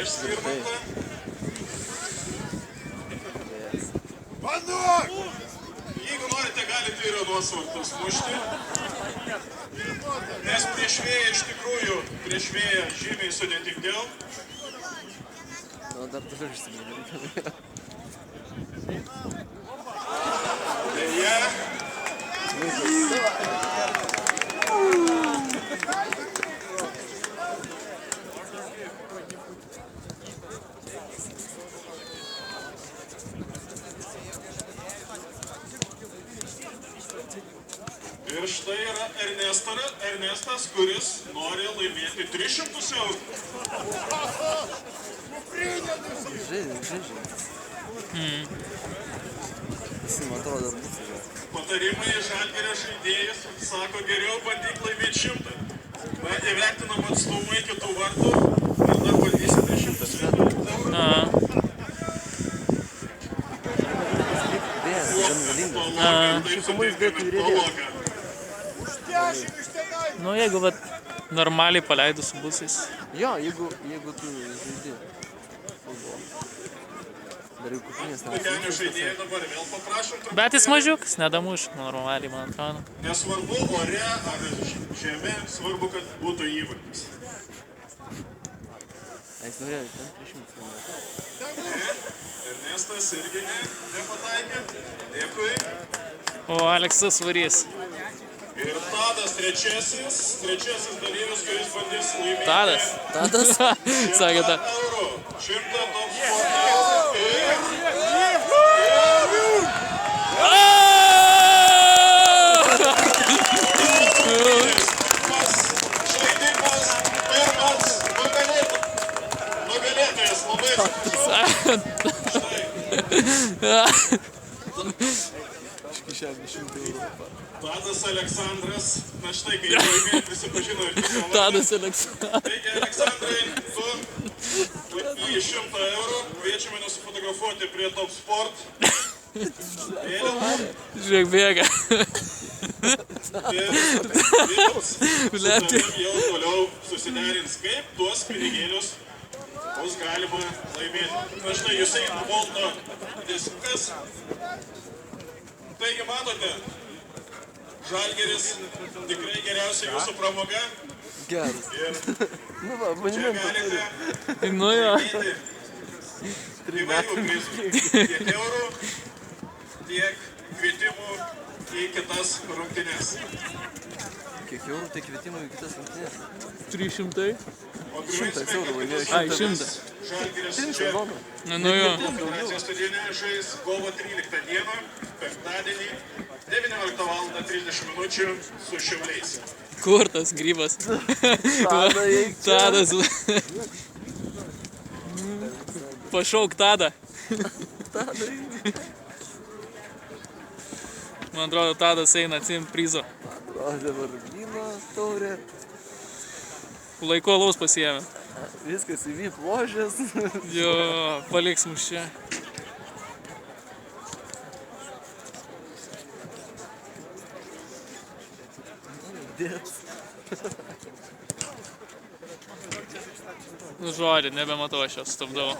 prieš Skirmantą. Jeigu norite, galite ir anuos vartus mušti. Nes prieš vėją iš tikrųjų, prieš vėją žymiai sudėtingiau. Nu, dar turiu išsiminti. Deja. Ir štai yra Ernestas, kuris nori laimėti 300 eurų. Žaidžiai. Visi, man atrodo, bus. Patarimai Žalgirio žaidėjus sako, geriau bandyk laimėti 100. Na, įvertinam atstumą iki tų vartų ir dar bandysi 300 eurų. Nu, jeigu vat, normaliai paleidus su busais. Jo, jeigu tu žaidi futbolą. Dar jau kupinės Pakelnių žaidėjai dabar vėl paprašom. Bet jis mažiukas, nedamuš, normaliai, man atrodo. Nesvarbu ore ar žeme, svarbu, kad būtų įvartis. Jis norėjo ten 300 Ernestas irgi nepataikė. Dėkui. O Aleksas varys. Ir Tadas trečiasis dalyvis, kuris bandys laimėti. Tadas? Sakė tą. 100 top sporto žaidimas pirmas nugalėtojas labai. Tadas Aleksandras, na štai, kai jau laimėjo, prisipažino ir tik savo. Tadas Aleksandras. Taigi, Aleksandrai, tu į 100 eurų kviečiame nusifotografuoti prie Top Sport. Žiūrėk, bėga. Ir su tavim jau toliau susiderins, kaip tuos pinigėlius bus galima laimėti. Na štai, Usain Bolto diskas. Taigi, matote, Žalgiris tikrai geriausia jūsų pramoga. Geras. Ir Nu va, čia abonementą turiu. galite Nu jo. laimėti įvairių prizų. Tiek eurų, tiek kvietimų į kitas rungtynes. Kiek eurų, tai kvietimų į kitas rungtynes. 300. O 100 eurų laimėjo. Ai, 100. Žalgiris Tinka, čia Rono. Nu jo. Konfederacijos stadione žais kovo 13 dieną, penktadienį, 19:30 min. Su Šiauliais. Kur tas grybas? Tada eik čia. Tadas. Pašauk Tadą. Man atrodo, Tadas eina atsiimt prizo. O dabar vyno taurė. Laiko alaus pasiėmė. Viskas į VIP ložės. Jo, paliks mus čia. Dėts. Nu žodį, nebematau, aš jau stabdau.